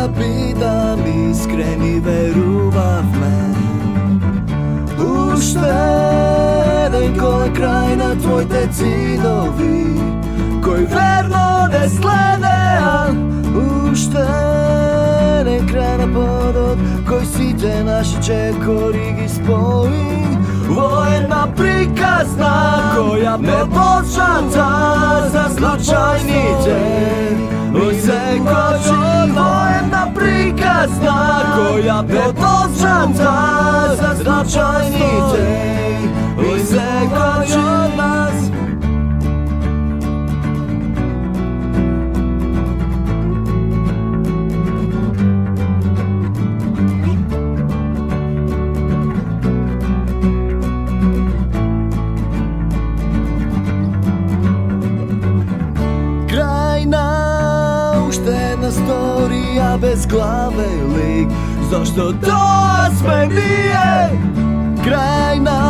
тебя питам, искрени верува в мен. Уште еден кој крај на твоите цидови, кој верно не следеа. Уште еден крај на подот, кој сите наши чекори ги спои во една приказна која не почната за случајните. И се кочи во една приказна која не почната за случајните. И се кочи од нас. Storija bez glave lik, zašto to sme nije? Krajna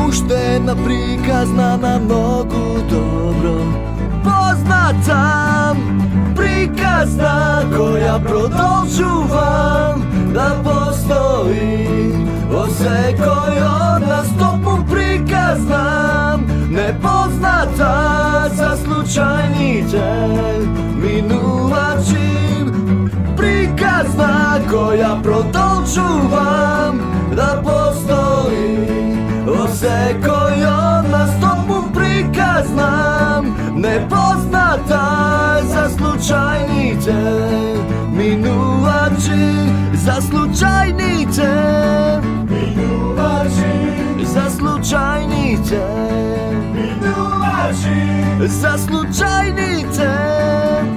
uštena prikazna na mnogo dobro poznata prikazna koja prodolžuvam da postoji. Osekoj od nas topu prikaznam, nepoznata za slučajnice. Minuvačim prikazna koja prodolžuvam da postoji. Osekoj od nas topu prikaznam, nepoznata za slučajnice. Minuvači za slučajnice. Minuvači za slučajnice. Minuvači za slučajnice.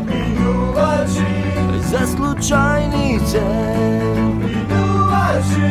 Minuvači za slučajnice. Minuvači.